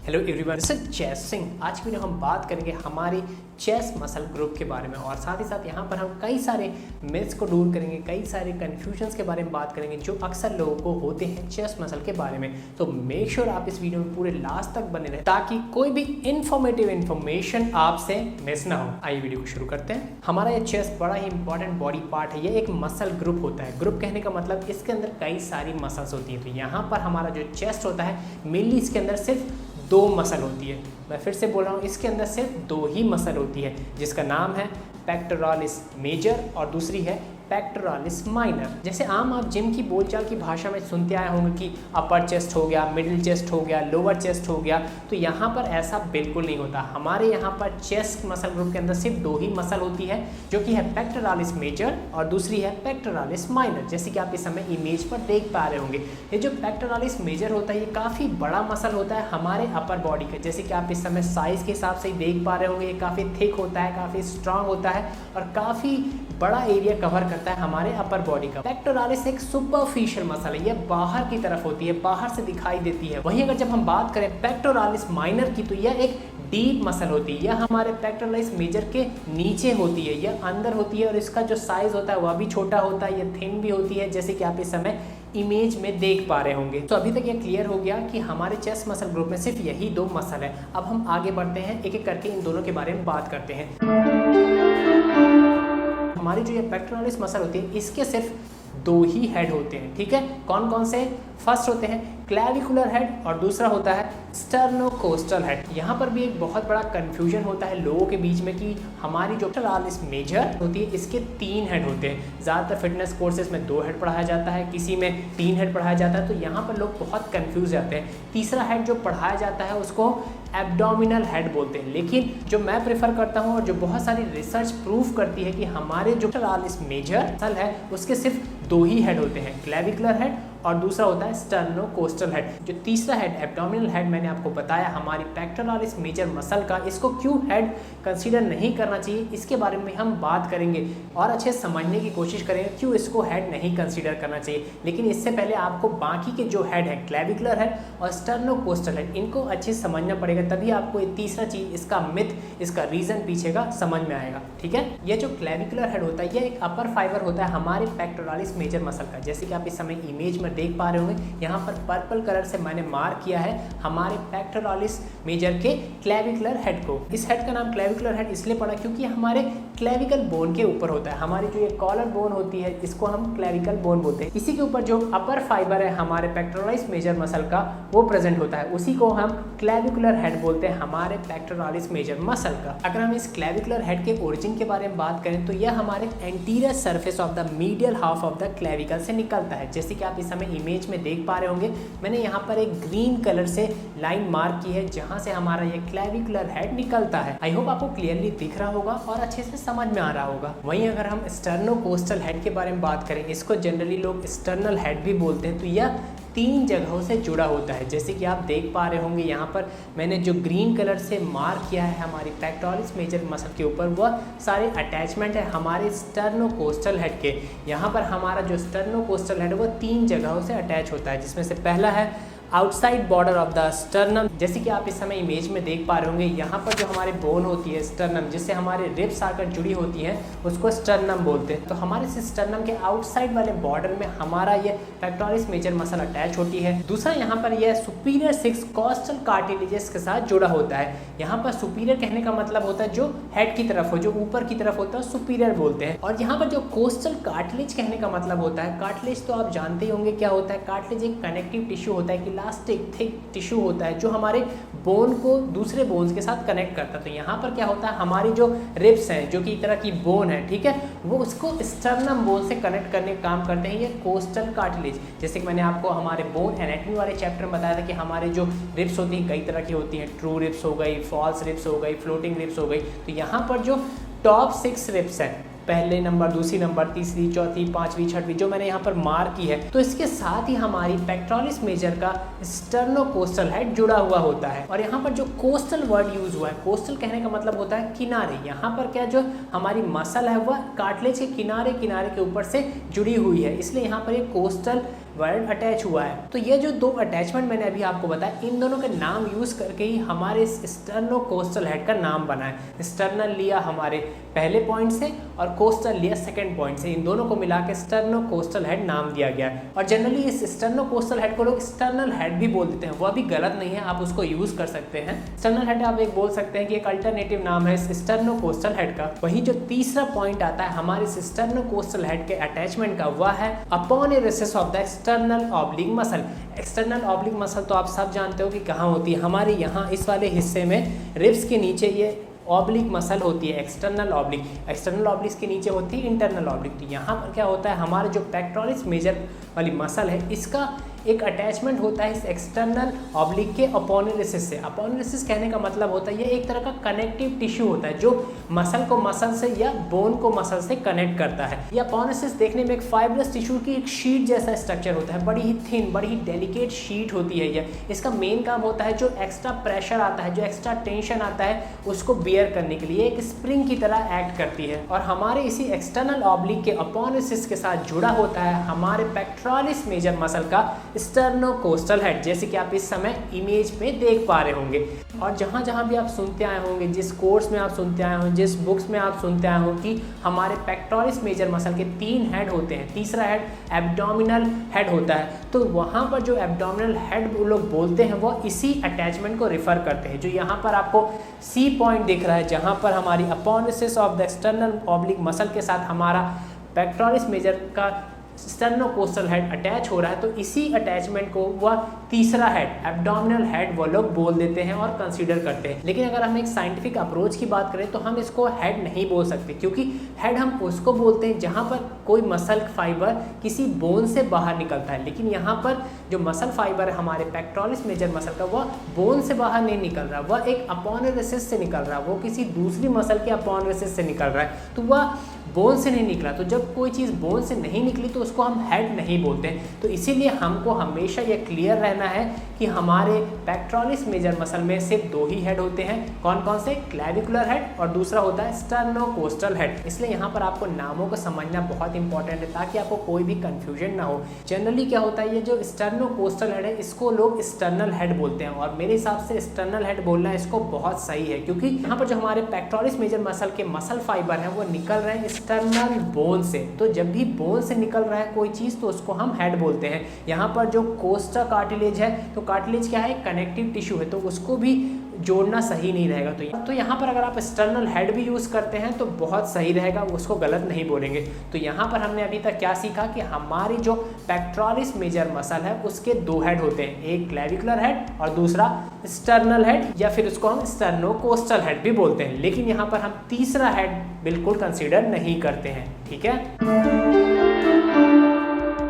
Hello everyone, this is chest Singh. आज की video हम बात करेंगे हमारे चेस्ट मसल ग्रुप के बारे में और साथ ही साथ यहाँ पर हम कई सारे मिथ्स को दूर करेंगे, कई सारे कन्फ्यूजन्स के बारे में बात करेंगे जो अक्सर लोगों को होते हैं चेस्ट मसल के बारे में। तो मेक श्योर आप इस वीडियो में पूरे लास्ट तक बने रहें ताकि कोई भी इन्फॉर्मेटिव इन्फॉर्मेशन आपसे मिस ना हो। आइए वीडियो को शुरू करते हैं। हमारा ये चेस्ट बड़ा ही इंपॉर्टेंट बॉडी पार्ट है। ये एक मसल ग्रुप होता है। ग्रुप कहने का मतलब इसके अंदर कई सारी मसल्स होती है। तो यहाँ पर हमारा जो चेस्ट होता है मेनली इसके अंदर सिर्फ दो मसल होती है। मैं फिर से बोल रहा हूँ, इसके अंदर सिर्फ दो ही मसल होती है जिसका नाम है पेक्टोरालिस मेजर और दूसरी है पेक्टोरालिस माइनर। जैसे आम आप जिम की बोलचाल की भाषा में सुनते आए होंगे कि अपर चेस्ट हो गया, मिडिल चेस्ट हो गया, लोअर चेस्ट हो गया, तो यहाँ पर ऐसा बिल्कुल नहीं होता। हमारे यहाँ पर चेस्ट मसल ग्रुप के अंदर सिर्फ दो ही मसल होती है जो कि है पेक्टोरालिस मेजर और दूसरी है पेक्टोरालिस माइनर। जैसे कि आप इस समय इमेज पर देख पा रहे होंगे, ये जो पेक्टोरालिस मेजर होता है ये काफ़ी बड़ा मसल होता है हमारे अपर बॉडी का। जैसे कि आप इस समय साइज़ के हिसाब से ही देख पा रहे होंगे, ये काफ़ी थिक होता है, काफ़ी स्ट्रांग होता है और काफ़ी बड़ा एरिया कवर करता है हमारे अपर बॉडी का। पेक्टोरालिस एक सुपरफिशियल मसल है, यह बाहर की तरफ होती है, बाहर से दिखाई देती है। वहीं अगर जब हम बात करें पेक्टोरालिस माइनर की तो यह एक डीप मसल होती है। यह हमारे पेक्टोरालिस मेजर के नीचे होती है, यह अंदर होती है और इसका जो साइज होता है वह भी छोटा होता है, यह थिन भी होती है, जैसे कि आप इस समय इमेज में देख पा रहे होंगे। तो अभी तक ये क्लियर हो गया कि हमारे चेस्ट मसल ग्रुप में सिर्फ यही दो मसल है। अब हम आगे बढ़ते हैं, एक एक करके इन दोनों के बारे में बात करते हैं। हमारी जो ये पेक्टोरालिस मसल होती है इसके सिर्फ दो ही हेड होते हैं, ठीक है। कौन कौन से? फर्स्ट होते हैं क्लैविकुलर हेड और दूसरा होता है स्टर्नोकोस्टल हेड। यहाँ पर भी एक बहुत बड़ा कंफ्यूजन होता है लोगों के बीच में कि हमारी जो पेक्टोरालिस मेजर होती है इसके 3 हेड होते हैं। ज़्यादातर फिटनेस कोर्सेज में 2 हेड पढ़ाया जाता है, किसी में 3 हेड पढ़ाया जाता है, तो यहाँ पर लोग बहुत कंफ्यूज जाते हैं। तीसरा हेड जो पढ़ाया जाता है उसको एब्डोमिनल हेड बोलते हैं, लेकिन जो मैं प्रेफर करता हूँ और जो बहुत सारी रिसर्च प्रूफ करती है कि हमारे जो पेक्टोरालिस मेजर मसल है उसके सिर्फ 2 ही हेड होते हैं, क्लैविकुलर हेड और दूसरा होता है स्टर्नोकोस्टल हेड। जो तीसरा हेड एब्डोमिनल हेड मैंने आपको बताया हमारी पेक्टोरालिस मेजर मसल का, इसको क्यों हेड कंसीडर नहीं करना चाहिए इसके बारे में हम बात करेंगे और अच्छे समझने की कोशिश करेंगे क्यों इसको हेड नहीं कंसीडर करना चाहिए। लेकिन इससे पहले आपको बाकी के जो हेड है क्लैविकुलर हेड और स्टर्नोकोस्टल हेड इनको अच्छे से समझना पड़ेगा, तभी आपको ये तीसरा चीज, इसका मिथ, इसका रीजन पीछे का समझ में आएगा, ठीक है। ये जो क्लैविकुलर हेड होता है यह एक अपर फाइबर होता है हमारे पेक्टोरालिस मेजर मसल का। जैसे कि आप इस समय इमेज में देख पा रहे होंगे, यहाँ पर पर्पल कलर से मैंने मार्क किया है हमारे पेक्टोरालिस मेजर के क्लैविकुलर हेड को। इस हेड का नाम क्लैविकुलर हेड इसलिए पड़ा क्योंकि हमारे क्लैविकल बोन के ऊपर होता है। हमारी जो ये कॉलर बोन होती है इसको हम क्लैविकल बोन बोलते हैं। इसी के ऊपर जो अपर फाइबर है हमारे पेक्टोरालिस मेजर मसल का वो प्रेजेंट होता है, उसी को हम क्लैविकुलर हेड बोलते हैं हमारे पेक्टोरालिस मेजर मसल का। अगर हम इस क्लैविकुलर हेड के ओरिजिन के बारे में बात करें तो यह हमारे anterior surface of the medial half of the clavicle से निकलता है। जैसे कि आप इस समय इमेज में देख पा रहे होंगे, मैंने यहाँ पर एक ग्रीन कलर से लाइन मार्क की है जहाँ से हमारा ये क्लैविकुलर हेड निकलता है। आई होप आपको क्लियरली दिख रहा होगा और अच्छे से समझ में आ रहा होगा। वहीं अगर हम स्टर्नोकोस्टल हेड के बारे में बात करें, इसको जनरली लोग स्टर्नल हेड भी बोलते हैं, तो यह 3 जगहों से जुड़ा होता है। जैसे कि आप देख पा रहे होंगे यहाँ पर मैंने जो ग्रीन कलर से मार्क किया है हमारी पेक्टोरालिस मेजर मसल के ऊपर, वह सारे अटैचमेंट है हमारे स्टर्नोकोस्टल हेड के। यहाँ पर हमारा जो स्टर्नोकोस्टल हेड वह 3 जगहों से अटैच होता है, जिसमें से पहला है outside border of the sternum. जैसे कि आप इस समय इमेज में देख पा रहे होंगे, यहाँ पर जो हमारे बोन होती है स्टर्नम, जिससे हमारे रिब्स आकर जुड़ी होती हैं, उसको स्टर्नम बोलते हैं। तो हमारे स्टर्नम के आउटसाइड वाले बॉर्डर में हमारा ये पेक्टोरालिस मेजर मसल अटैच होती है। दूसरा यहाँ पर यह सुपीरियर 6 कॉस्टल कार्टिलेजेस के साथ जुड़ा होता है। यहाँ पर सुपीरियर कहने का मतलब होता है जो हेड की तरफ हो, जो ऊपर की तरफ होता है सुपीरियर बोलते हैं। और यहाँ पर जो कोस्टल कार्टिलेज कहने का मतलब होता है, कार्टिलेज तो आप जानते ही होंगे क्या होता है। कार्टिलेज एक कनेक्टिव टिश्यू होता है कि इलास्टिक थिक टिश्यू होता है जो हमारे बोन को दूसरे बोन्स के साथ कनेक्ट करता है। तो यहाँ पर क्या होता है, हमारी जो रिब्स हैं जो कि एक तरह की बोन है, ठीक है, वो उसको स्टर्नम बोन से कनेक्ट करने का काम करते हैं ये कोस्टल कार्टिलेज। जैसे कि मैंने आपको हमारे बोन एनाटॉमी वाले चैप्टर में बताया था कि हमारे जो रिब्स होती हैं कई तरह की होती हैं, ट्रू रिब्स हो गई, फॉल्स रिब्स हो गई, फ्लोटिंग रिब्स हो गई। तो यहाँ पर जो टॉप 6 रिब्स हैं, पहले नंबर, दूसरी नंबर, तीसरी, चौथी, पांचवी, छठवीं, जो मैंने यहाँ पर मार्क की है, तो इसके साथ ही हमारी पेक्टोरालिस मेजर का स्टर्नोकोस्टल हेड जुड़ा हुआ होता है। और यहाँ पर जो कोस्टल वर्ड यूज हुआ है, कोस्टल कहने का मतलब होता है किनारे। यहाँ पर क्या जो हमारी मसल है वह कार्टिलेज के किनारे किनारे के ऊपर से जुड़ी हुई है, इसलिए यहाँ पर ये कोस्टल वर्ड अटैच हुआ है। तो ये जो दो अटैचमेंट मैंने अभी आपको बताया, इन दोनों के नाम यूज़ करके ही हमारे इस स्टर्नोकोस्टल हेड का नाम बना है। स्टर्नल लिया हमारे पहले पॉइंट से और कोस्टल लिया सेकंड पॉइंट से, इन दोनों को मिला के स्टर्नोकोस्टल हेड नाम दिया गया है। और जनरली इस स्टर्नोकोस्टल हेड को लोग स्टर्नल हेड भी बोल देते हैं, वह भी गलत नहीं है, आप उसको यूज़ कर सकते हैं। स्टर्नल हेड आप एक बोल सकते हैं कि एक अल्टरनेटिव नाम है इस स्टर्नोकोस्टल हेड का। वहीं जो तीसरा पॉइंट आता है हमारे स्टर्नोकोस्टल हेड के अटैचमेंट का, वह है upon a recess of the external oblique muscle. External oblique muscle तो आप सब जानते हो कि कहाँ होती है, हमारे यहाँ इस वाले हिस्से में रिब्स के नीचे ये ऑब्लिक मसल होती है, एक्सटर्नल ऑब्लिक। एक्सटर्नल ऑब्लिक के नीचे होती है इंटरनल ऑब्लिक। तो यहाँ पर क्या होता है, हमारे जो पेक्टोरलिस मेजर वाली मसल है, इसका एक अटैचमेंट होता है इस एक्सटर्नल ऑब्लिक के अपोनेलिसिस से। अपोनेलिसिस कहने का मतलब होता है ये एक तरह का कनेक्टिव टिश्यू होता है जो मसल को मसल से या बोन को मसल से कनेक्ट करता है। यह अपोनेलिसिस देखने में एक फाइब्रस टिश्यू की एक शीट जैसा स्ट्रक्चर होता है, बड़ी ही थिन, बड़ी ही डेलिकेट शीट होती है यह। इसका मेन काम होता है जो एक्स्ट्रा प्रेशर आता है, जो एक्स्ट्रा टेंशन आता है, उसको बियर करने के लिए एक स्प्रिंग की तरह एक्ट करती है। और हमारे इसी एक्सटर्नल ऑब्लिक के अपोनेलिसिस के साथ जुड़ा होता है हमारे पेक्टोरलिस मेजर मसल का स्टर्नोकोस्टल हेड, जैसे कि आप इस समय इमेज में देख पा रहे होंगे। और जहाँ जहाँ भी आप सुनते आए होंगे, जिस कोर्स में आप सुनते आए होंगे, जिस बुक्स में आप सुनते आए होंगे कि हमारे पेक्टोरलिस मेजर मसल के 3 हेड होते हैं, तीसरा हेड एब्डोमिनल हेड होता है, तो वहाँ पर जो एब्डोमिनल हेड वो लोग बोलते हैं वो इसी अटैचमेंट को रिफर करते हैं। जो यहाँ पर आपको सी पॉइंट दिख रहा है, जहाँ पर हमारी aponeurosis of the external oblique muscle के साथ हमारा पेक्टोरलिस मेजर का स्टर्नोकोस्टल हेड अटैच हो रहा है, तो इसी अटैचमेंट को वह तीसरा हेड एब्डोमिनल हेड वो लोग बोल देते हैं और कंसीडर करते हैं। लेकिन अगर हम एक साइंटिफिक अप्रोच की बात करें तो हम इसको हेड नहीं बोल सकते, क्योंकि हेड हम उसको बोलते हैं जहां पर कोई मसल फाइबर किसी बोन से बाहर निकलता है। लेकिन यहाँ पर जो मसल फाइबर है हमारे पेक्टोरलिस मेजर मसल का, वह बोन से बाहर नहीं निकल रहा, वह एक अपोनेलिसिस से निकल रहा है, वो किसी दूसरी मसल के अपोनेलिसिस से निकल रहा है, तो वह बोन से नहीं निकला। तो जब कोई चीज़ बोन से नहीं निकली तो उसको हम हेड नहीं बोलते हैं। तो इसीलिए हमको हमेशा ये क्लियर रहना है कि हमारे पेक्टोरलिस मेजर मसल में सिर्फ 2 ही हेड होते हैं। कौन कौन से? क्लैविकुलर हेड और दूसरा होता है स्टर्नोकोस्टल हेड। इसलिए यहाँ पर आपको नामों को समझना बहुत इंपॉर्टेंट है ताकि आपको कोई भी कंफ्यूजन ना हो। जनरली क्या होता है, ये जो स्टर्नोकोस्टल हेड है इसको लोग स्टर्नल हेड बोलते हैं, और मेरे हिसाब से स्टर्नल हेड बोलना इसको बहुत सही है, क्योंकि यहाँ पर जो हमारे पेक्टोरलिस मेजर मसल के मसल फाइबर हैं वो निकल रहे हैं एक्सटर्नल बोन से। तो जब भी बोन से निकल रहा है कोई चीज़ तो उसको हम हेड बोलते हैं। यहाँ पर जो कोस्टा कार्टिलेज है, तो कार्टिलेज क्या है? कनेक्टिव टिश्यू है, तो उसको भी जोड़ना सही नहीं रहेगा। तो यहाँ पर अगर आप एक्सटर्नल हेड भी यूज़ करते हैं तो बहुत सही रहेगा, उसको गलत नहीं बोलेंगे। तो यहाँ पर हमने अभी तक क्या सीखा कि हमारी जो पेक्टोरलिस मेजर मसल है उसके 2 हेड होते हैं, एक क्लैविकुलर हेड और दूसरा स्टर्नल हेड, या फिर उसको हम स्टर्नोकोस्टल हेड भी बोलते हैं। लेकिन यहाँ पर हम तीसरा हेड बिल्कुल कंसीडर नहीं करते हैं, ठीक है।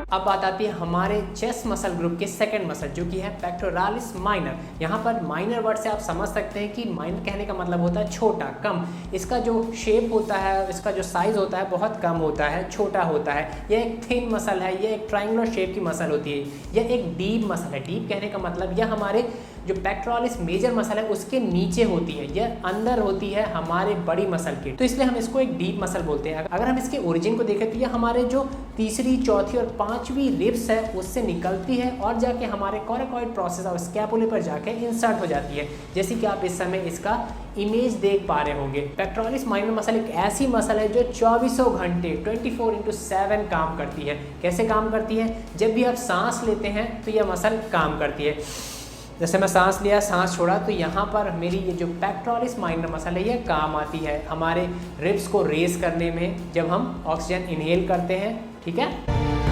अब बात आती है हमारे चेस्ट मसल ग्रुप के सेकंड मसल, जो कि है पेक्टोरालिस माइनर। यहाँ पर माइनर वर्ड से आप समझ सकते हैं कि माइनर कहने का मतलब होता है छोटा, कम। इसका जो शेप होता है, इसका जो साइज होता है बहुत कम होता है, छोटा होता है। यह एक थिन मसल है, यह एक ट्रायंगुलर शेप की मसल होती है। यह एक डीप मसल है। डीप कहने का मतलब यह हमारे जो पेक्टोरलिस मेजर मसल है उसके नीचे होती है, यह अंदर होती है हमारे बड़ी मसल के, तो इसलिए हम इसको एक डीप मसल बोलते हैं। अगर हम इसके ओरिजिन को देखें तो यह हमारे जो तीसरी, चौथी और 5वीं रिब्स है उससे निकलती है और जाके हमारे कोरेकॉइड प्रोसेस और स्कैपुले पर जाके इंसर्ट हो जाती है, जैसे कि आप इस समय इसका इमेज देख पा रहे होंगे। पेक्टोरलिस माइनर मसल एक ऐसी मसल है जो 24 घंटे 24/7 काम करती है। कैसे काम करती है? जब भी आप सांस लेते हैं तो यह मसल काम करती है। जैसे मैं सांस लिया, सांस छोड़ा, तो यहाँ पर मेरी ये जो पेक्टोरलिस माइनर मसल है ये काम आती है हमारे रिब्स को रेज करने में, जब हम ऑक्सीजन इनहेल करते हैं, ठीक है।